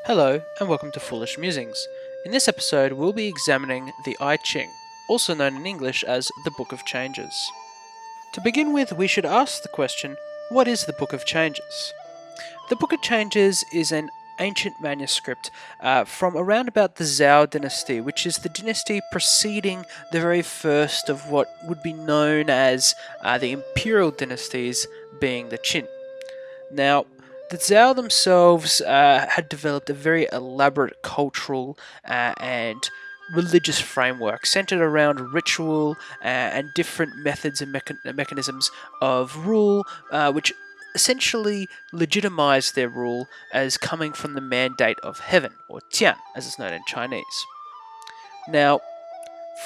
Hello, and welcome to Foolish Musings. In this episode, we'll be examining the I Ching, also known in English as the Book of Changes. To begin with, we should ask the question, what is the Book of Changes? The Book of Changes is an ancient manuscript from around about the Zhou Dynasty, which is the dynasty preceding the very first of what would be known as the imperial dynasties, being the Qin. Now, the Zhao themselves had developed a very elaborate cultural and religious framework centered around ritual and different methods and mechanisms of rule, which essentially legitimized their rule as coming from the mandate of heaven, or Tian, as it's known in Chinese. Now,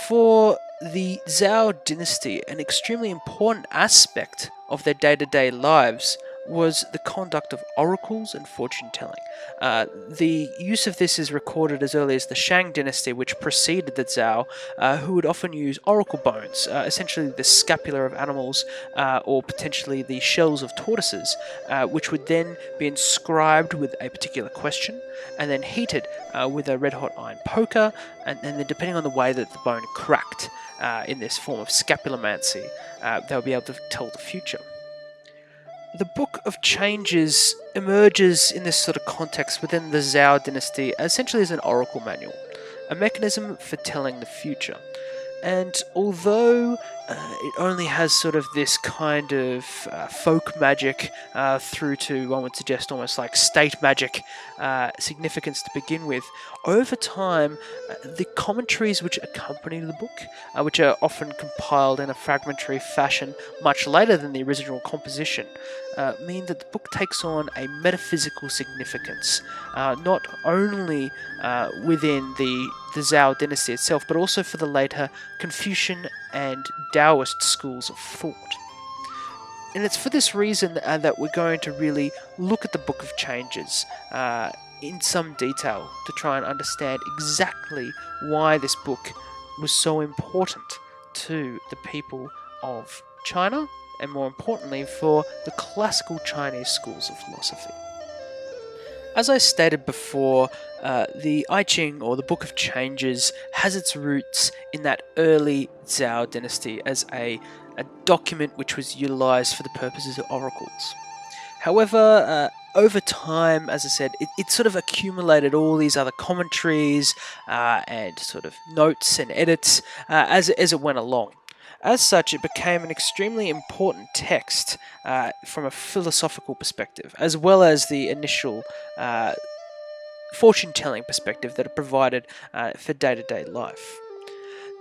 for the Zhao dynasty, an extremely important aspect of their day-to-day lives was the conduct of oracles and fortune telling. The use of this is recorded as early as the Shang dynasty, which preceded the Zhao, who would often use oracle bones, essentially the scapula of animals, or potentially the shells of tortoises, which would then be inscribed with a particular question, and then heated with a red-hot iron poker, and then depending on the way that the bone cracked in this form of scapulomancy, they'll be able to tell the future. The Book of Changes emerges in this sort of context within the Zhao dynasty essentially as an oracle manual, a mechanism for telling the future. And although it only has sort of this kind of folk magic through to, one would suggest, almost like state magic significance to begin with, over time, the commentaries which accompany the book, which are often compiled in a fragmentary fashion much later than the original composition, mean that the book takes on a metaphysical significance, not only within the Zhao dynasty itself, but also for the later Confucian and Daoist schools of thought. And it's for this reason that we're going to really look at the Book of Changes in some detail to try and understand exactly why this book was so important to the people of China, and more importantly for the classical Chinese schools of philosophy. As I stated before, the I Ching, or the Book of Changes, has its roots in that early Zhao dynasty as a document which was utilized for the purposes of oracles. However, over time, as I said, it sort of accumulated all these other commentaries and sort of notes and edits as it went along. As such, it became an extremely important text from a philosophical perspective, as well as the initial fortune-telling perspective that it provided for day-to-day life.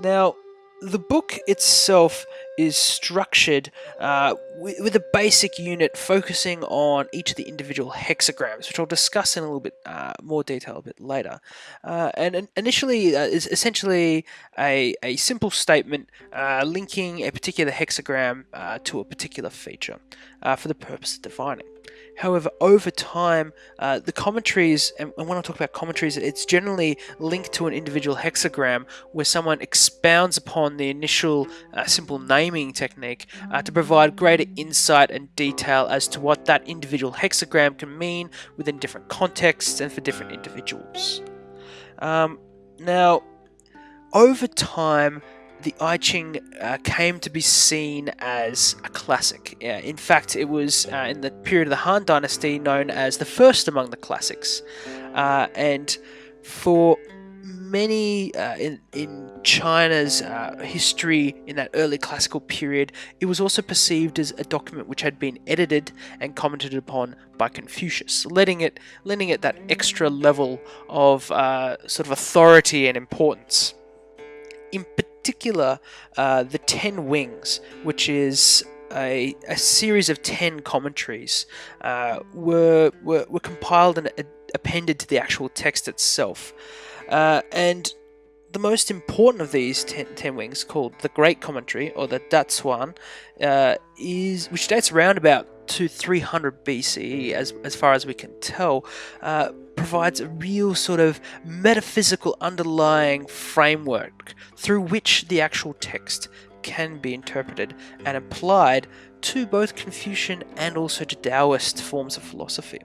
Now, the book itself is structured with a basic unit focusing on each of the individual hexagrams, which I'll discuss in a little bit more detail a bit later. And initially is essentially a simple statement linking a particular hexagram to a particular feature for the purpose of defining. However, over time, the commentaries, and when I talk about commentaries, it's generally linked to an individual hexagram where someone expounds upon the initial simple naming technique to provide greater insight and detail as to what that individual hexagram can mean within different contexts and for different individuals. Now, over time, the I Ching came to be seen as a classic. In fact, it was in the period of the Han Dynasty known as the first among the classics. And for many in China's history in that early classical period, it was also perceived as a document which had been edited and commented upon by Confucius, lending it that extra level of sort of authority and importance. In particular, the 10 Wings, which is a series of 10 commentaries, were compiled and appended to the actual text itself. And the most important of these 10 Wings, called the Great Commentary, or the Datsuan, which dates around about to 300 BCE, as far as we can tell, provides a real sort of metaphysical underlying framework through which the actual text can be interpreted and applied to both Confucian and also to Daoist forms of philosophy.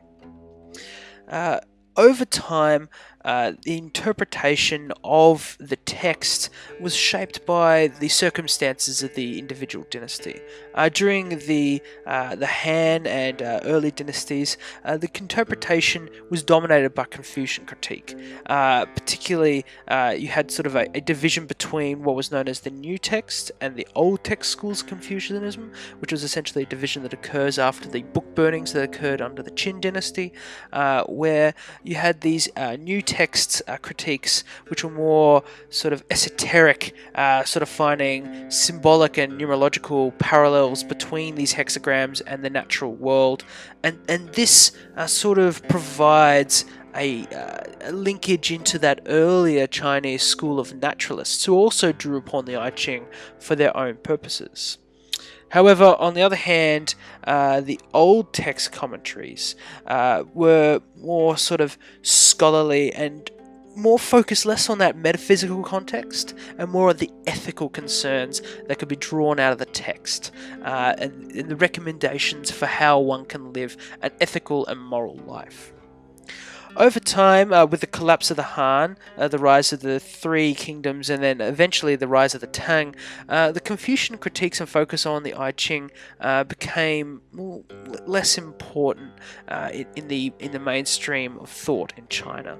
over time, the interpretation of the text was shaped by the circumstances of the individual dynasty. During the Han and early dynasties, the interpretation was dominated by Confucian critique. Particularly, you had sort of a division between what was known as the New Text and the Old Text schools of Confucianism, which was essentially a division that occurs after the book burnings that occurred under the Qin dynasty, where you had these New Text critiques, which were more sort of esoteric, sort of finding symbolic and numerological parallels between these hexagrams and the natural world, and this sort of provides a linkage into that earlier Chinese school of naturalists who also drew upon the I Ching for their own purposes. However, on the other hand, the old text commentaries were more sort of scholarly and more focused less on that metaphysical context and more on the ethical concerns that could be drawn out of the text and the recommendations for how one can live an ethical and moral life. Over time, with the collapse of the Han, the rise of the Three Kingdoms, and then eventually the rise of the Tang, the Confucian critiques and focus on the I Ching became less important in the mainstream of thought in China.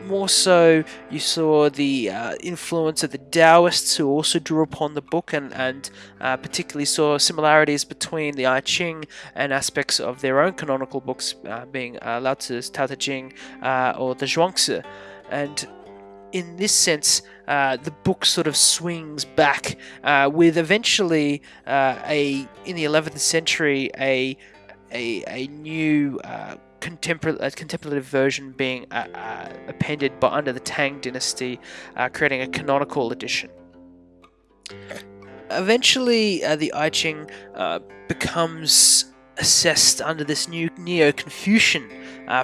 More so, you saw the influence of the Daoists, who also drew upon the book and particularly saw similarities between the I Ching and aspects of their own canonical books, being Lao Tzu's Tao Te Ching, or the Zhuangzi, and in this sense, the book sort of swings back with eventually in the 11th century a new contemplative version being appended under the Tang dynasty, creating a canonical edition. Eventually, the I Ching becomes assessed under this new Neo-Confucian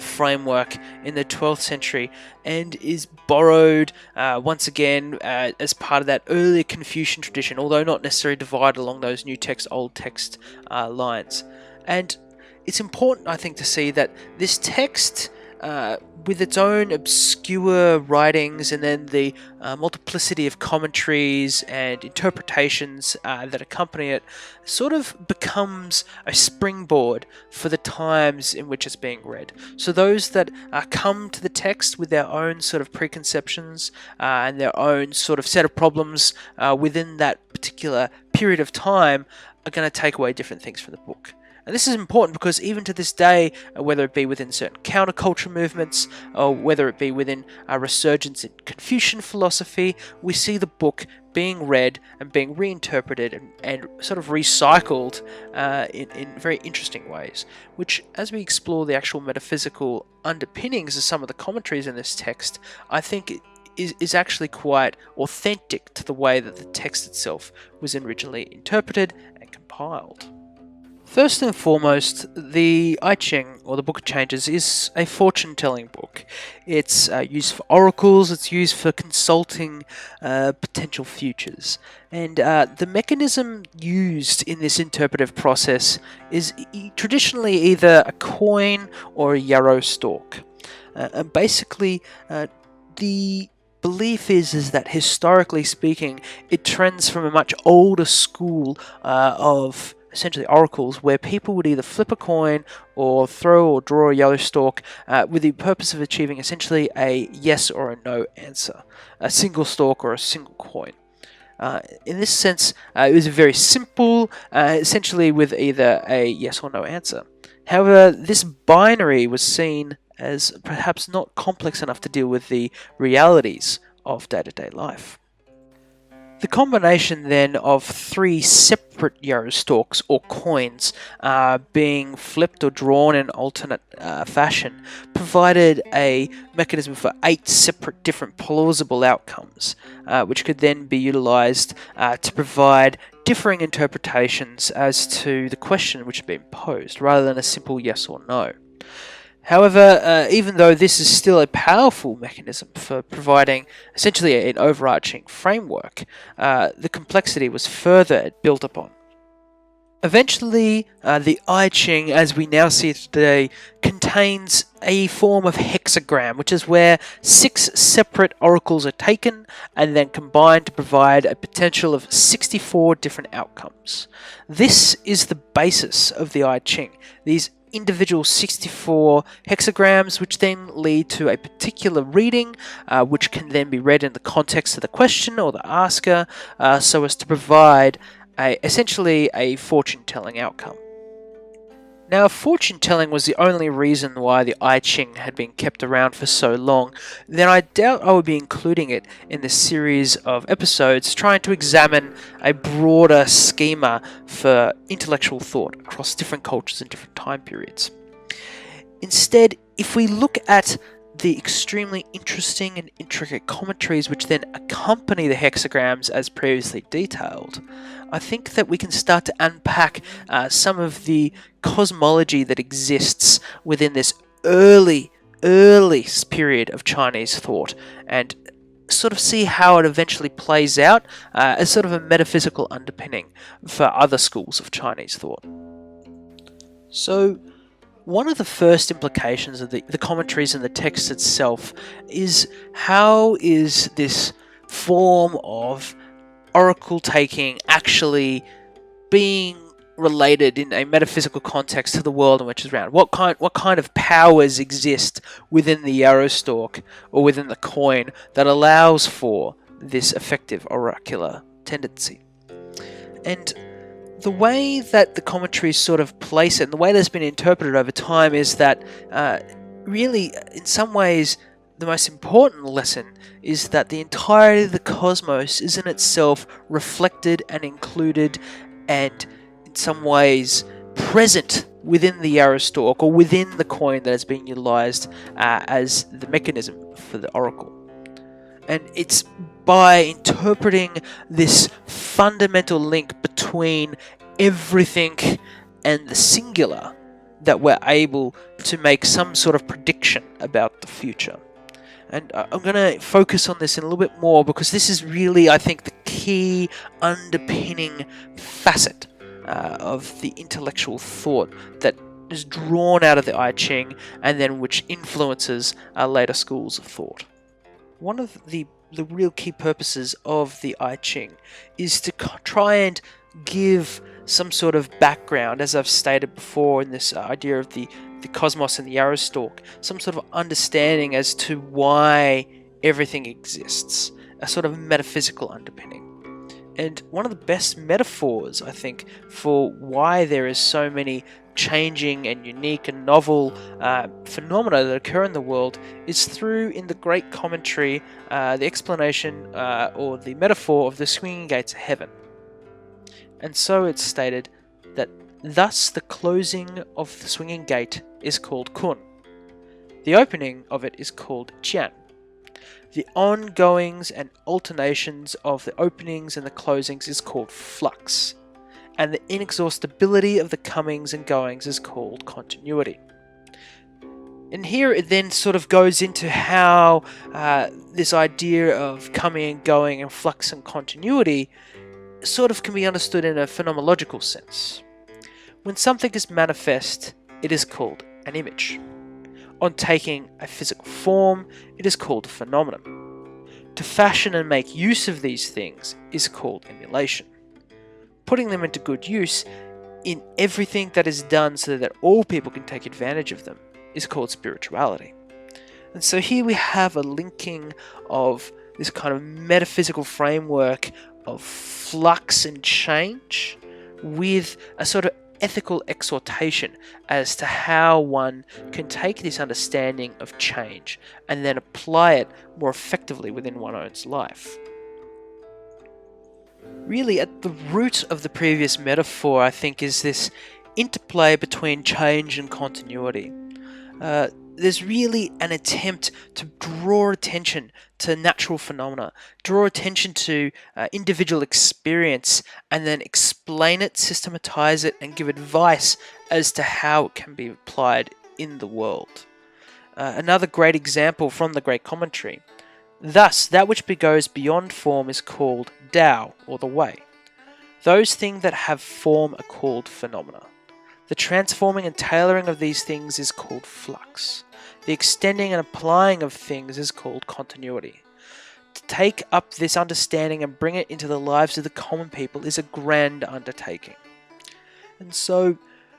framework in the 12th century and is borrowed once again as part of that earlier Confucian tradition, although not necessarily divided along those New Text, Old Text lines. And it's important, I think, to see that this text, with its own obscure writings and then the multiplicity of commentaries and interpretations that accompany it, sort of becomes a springboard for the times in which it's being read. So those that come to the text with their own sort of preconceptions and their own sort of set of problems within that particular period of time are going to take away different things from the book. And this is important because even to this day, whether it be within certain counterculture movements, or whether it be within a resurgence in Confucian philosophy, we see the book being read and being reinterpreted and sort of recycled in very interesting ways, which, as we explore the actual metaphysical underpinnings of some of the commentaries in this text, I think is actually quite authentic to the way that the text itself was originally interpreted and compiled. First and foremost, the I Ching, or the Book of Changes, is a fortune-telling book. It's used for oracles, it's used for consulting potential futures. And the mechanism used in this interpretive process is traditionally either a coin or a yarrow stalk. And basically, the belief is that historically speaking, it trends from a much older school of essentially oracles, where people would either flip a coin or throw or draw a yellow stalk with the purpose of achieving essentially a yes or a no answer, a single stalk or a single coin. In this sense, it was very simple, essentially with either a yes or no answer. However, this binary was seen as perhaps not complex enough to deal with the realities of day-to-day life. The combination then of three separate yarrow stalks or coins being flipped or drawn in alternate fashion provided a mechanism for 8 separate different plausible outcomes, which could then be utilized to provide differing interpretations as to the question which had been posed, rather than a simple yes or no. However, even though this is still a powerful mechanism for providing essentially an overarching framework, the complexity was further built upon. Eventually, the I Ching, as we now see it today, contains a form of hexagram, which is where 6 separate oracles are taken and then combined to provide a potential of 64 different outcomes. This is the basis of the I Ching. These individual 64 hexagrams, which then lead to a particular reading, which can then be read in the context of the question or the asker, so as to provide essentially a fortune-telling outcome. Now, if fortune-telling was the only reason why the I Ching had been kept around for so long, then I doubt I would be including it in this series of episodes trying to examine a broader schema for intellectual thought across different cultures and different time periods. Instead, if we look at the extremely interesting and intricate commentaries which then accompany the hexagrams as previously detailed, I think that we can start to unpack some of the cosmology that exists within this early period of Chinese thought, and sort of see how it eventually plays out as sort of a metaphysical underpinning for other schools of Chinese thought. So, one of the first implications of the commentaries and the text itself is how is this form of oracle taking actually being related in a metaphysical context to the world in which it's around? What kind of powers exist within the yarrow stalk or within the coin that allows for this effective oracular tendency? And the way that the commentaries sort of place it, and the way that's been interpreted over time, is that really, in some ways, the most important lesson is that the entirety of the cosmos is in itself reflected and included and, in some ways, present within the yarrow stalk or within the coin that is being utilized as the mechanism for the oracle. And it's by interpreting this fundamental link between everything and the singular that we're able to make some sort of prediction about the future. And I'm going to focus on this in a little bit more because this is really, I think, the key underpinning facet of the intellectual thought that is drawn out of the I Ching and then which influences later schools of thought. One of the real key purposes of the I Ching is to try and give some sort of background, as I've stated before in this idea of the cosmos and the yarrow stalk, some sort of understanding as to why everything exists, a sort of metaphysical underpinning. And one of the best metaphors, I think, for why there is so many changing and unique and novel phenomena that occur in the world is through, in the great commentary, the explanation or the metaphor of the swinging gates of heaven. And so it's stated that thus the closing of the swinging gate is called kun. The opening of it is called jian. The ongoings and alternations of the openings and the closings is called flux. And the inexhaustibility of the comings and goings is called continuity. And here it then sort of goes into how this idea of coming and going and flux and continuity sort of can be understood in a phenomenological sense. When something is manifest, it is called an image. On taking a physical form, it is called a phenomenon. To fashion and make use of these things is called emulation. Putting them into good use in everything that is done so that all people can take advantage of them is called spirituality. And so here we have a linking of this kind of metaphysical framework of flux and change with a sort of ethical exhortation as to how one can take this understanding of change and then apply it more effectively within one's own life. Really, at the root of the previous metaphor, I think, is this interplay between change and continuity. There's really an attempt to draw attention to natural phenomena, draw attention to individual experience, and then explain it, systematize it, and give advice as to how it can be applied in the world. Another great example from the Great Commentary. Thus, that which goes beyond form is called Tao, or the way. Those things that have form are called phenomena. The transforming and tailoring of these things is called flux. The extending and applying of things is called continuity. To take up this understanding and bring it into the lives of the common people is a grand undertaking. And so,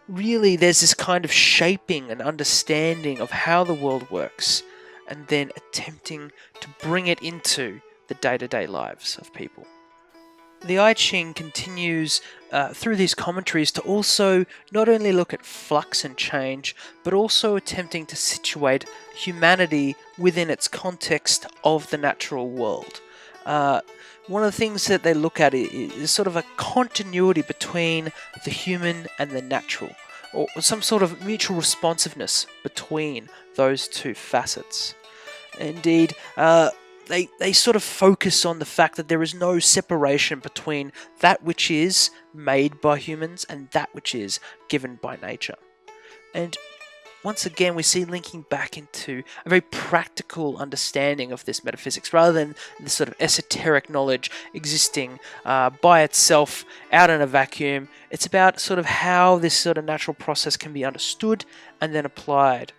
really, there's this kind of shaping and understanding of how the world works, and then attempting to bring it into the day-to-day lives of people. The I Ching continues through these commentaries to also not only look at flux and change, but also attempting to situate humanity within its context of the natural world. One of the things that they look at is sort of a continuity between the human and the natural, or some sort of mutual responsiveness between those two facets. Indeed, they sort of focus on the fact that there is no separation between that which is made by humans and that which is given by nature. And once again, we see linking back into a very practical understanding of this metaphysics, rather than this sort of esoteric knowledge existing by itself out in a vacuum. It's about sort of how this sort of natural process can be understood and then applied.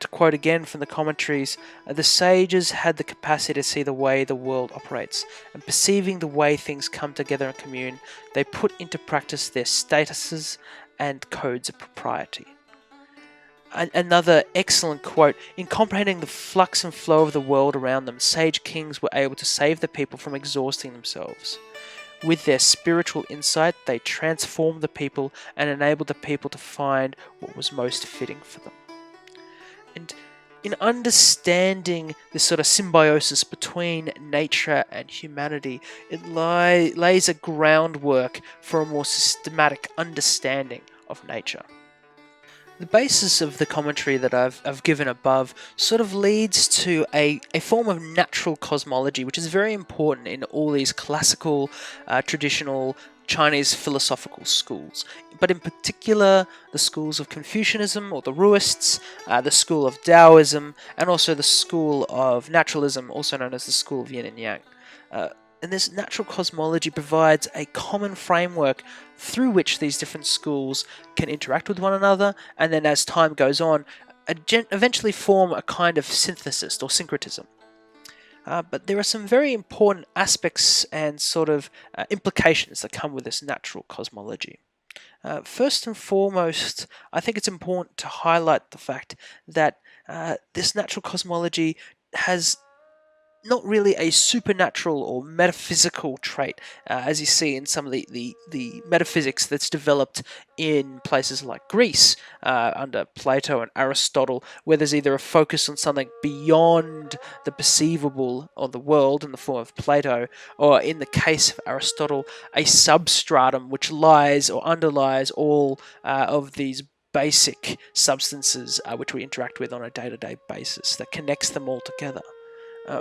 To quote again from the commentaries, the sages had the capacity to see the way the world operates, and perceiving the way things come together and commune, they put into practice their statuses and codes of propriety. Another excellent quote: in comprehending the flux and flow of the world around them, sage kings were able to save the people from exhausting themselves. With their spiritual insight, they transformed the people and enabled the people to find what was most fitting for them. And in understanding this sort of symbiosis between nature and humanity, it lays a groundwork for a more systematic understanding of nature. The basis of the commentary that I've given above sort of leads to a form of natural cosmology, which is very important in all these classical, traditional Chinese philosophical schools, but in particular the schools of Confucianism or the Daoists, the school of Taoism, and also the school of naturalism, also known as the school of yin and yang. And this natural cosmology provides a common framework through which these different schools can interact with one another, and then as time goes on, eventually form a kind of synthesis or syncretism. But there are some very important aspects and sort of implications that come with this natural cosmology. First and foremost, I think it's important to highlight the fact that this natural cosmology has not really a supernatural or metaphysical trait, as you see in some of the metaphysics that's developed in places like Greece, under Plato and Aristotle, where there's either a focus on something beyond the perceivable of the world in the form of Plato, or in the case of Aristotle, a substratum which lies or underlies all of these basic substances which we interact with on a day-to-day basis that connects them all together.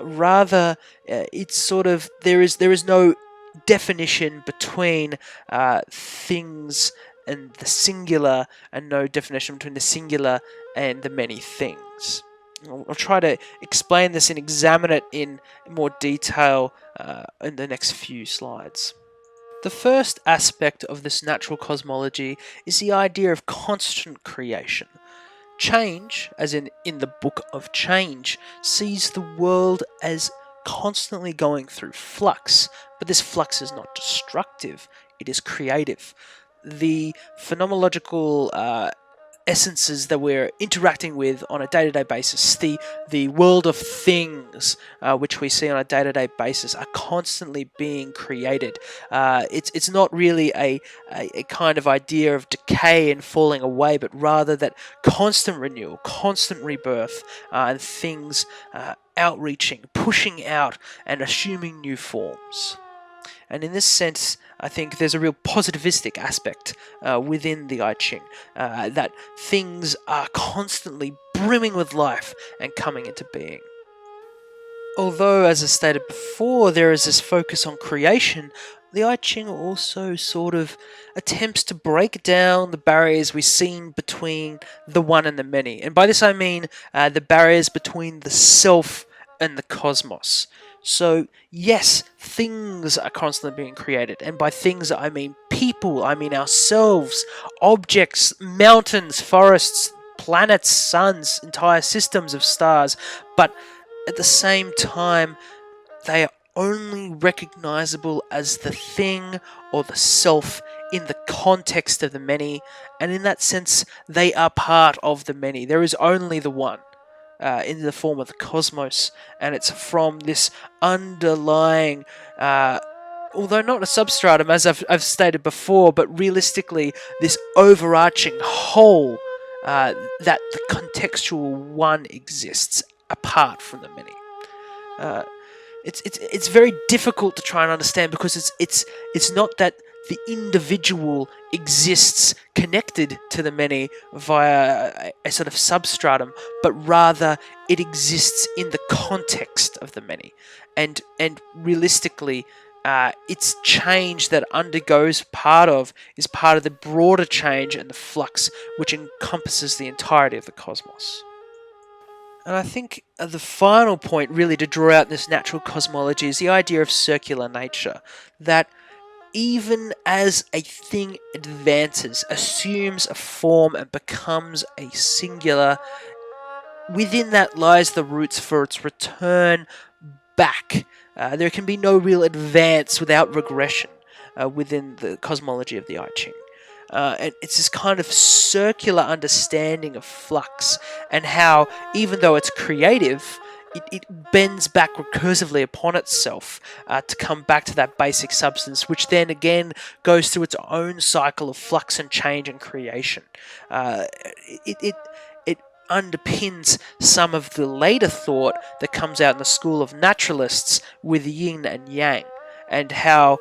Rather, it's sort of there is no definition between things and the singular, and no definition between the singular and the many things. I'll try to explain this and examine it in more detail in the next few slides. The first aspect of this natural cosmology is the idea of constant creation. Change, as in the Book of Change, sees the world as constantly going through flux, but this flux is not destructive, it is creative. The phenomenological essences that we're interacting with on a day-to-day basis, the world of things which we see on a day-to-day basis, are constantly being created. It's not really a kind of idea of decay and falling away, but rather that constant renewal, constant rebirth, and things outreaching, pushing out, and assuming new forms. And in this sense, I think there's a real positivistic aspect within the I Ching, that things are constantly brimming with life and coming into being. Although, as I stated before, there is this focus on creation, the I Ching also sort of attempts to break down the barriers we've seen between the one and the many. And by this I mean the barriers between the self and the cosmos. So, yes, things are constantly being created, and by things I mean people, I mean ourselves, objects, mountains, forests, planets, suns, entire systems of stars, but at the same time, they are only recognizable as the thing or the self in the context of the many, and in that sense, they are part of the many. There is only the one. In the form of the cosmos, and it's from this underlying, although not a substratum as I've stated before, but realistically this overarching whole, that the contextual one exists apart from the many. Uh, it's very difficult to try and understand because it's not that the individual exists connected to the many via a sort of substratum, but rather it exists in the context of the many, and realistically, its change that undergoes is part of the broader change and the flux which encompasses the entirety of the cosmos. And I think the final point, really, to draw out this natural cosmology is the idea of circular nature. That even as a thing advances, assumes a form, and becomes a singular, within that lies the roots for its return back. There can be no real advance without regression within the cosmology of the I Ching. And it's this kind of circular understanding of flux and how, even though it's creative, it bends back recursively upon itself to come back to that basic substance, which then again goes through its own cycle of flux and change and creation. It underpins some of the later thought that comes out in the school of naturalists with yin and yang, and how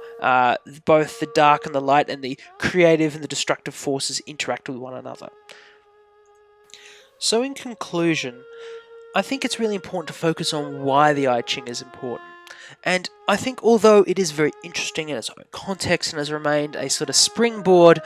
both the dark and the light and the creative and the destructive forces interact with one another. So in conclusion, I think it's really important to focus on why the I Ching is important. And I think although it is very interesting in its own context and has remained a sort of springboard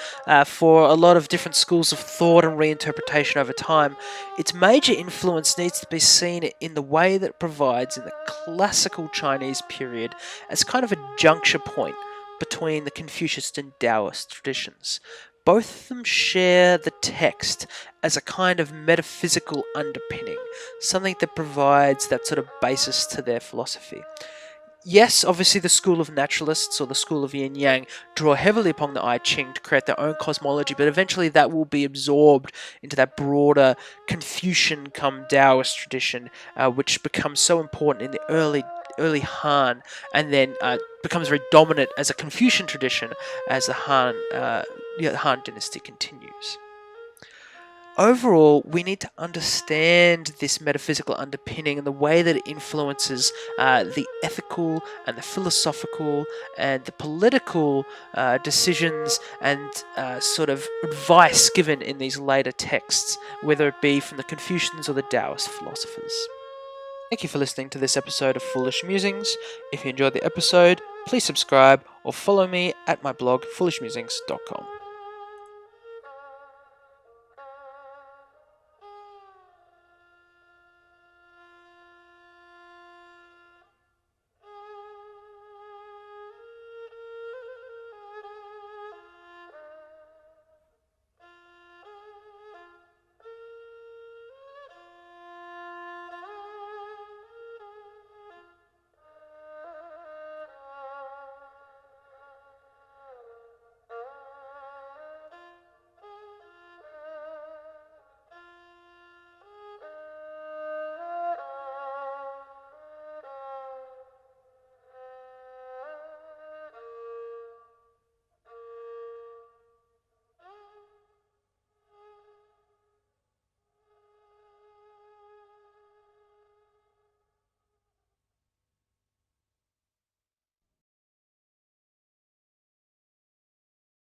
for a lot of different schools of thought and reinterpretation over time, its major influence needs to be seen in the way that it provides in the classical Chinese period as kind of a juncture point between the Confucius and Daoist traditions. Both of them share the text as a kind of metaphysical underpinning, something that provides that sort of basis to their philosophy. Yes, obviously the school of naturalists or the school of yin yang draw heavily upon the I Ching to create their own cosmology, but eventually that will be absorbed into that broader Confucian come Daoist tradition, which becomes so important in the early Han, and then becomes very dominant as a Confucian tradition as the Han Dynasty continues. Overall, we need to understand this metaphysical underpinning and the way that it influences the ethical and the philosophical and the political decisions and sort of advice given in these later texts, whether it be from the Confucians or the Taoist philosophers. Thank you for listening to this episode of Foolish Musings. If you enjoyed the episode, please subscribe or follow me at my blog foolishmusings.com.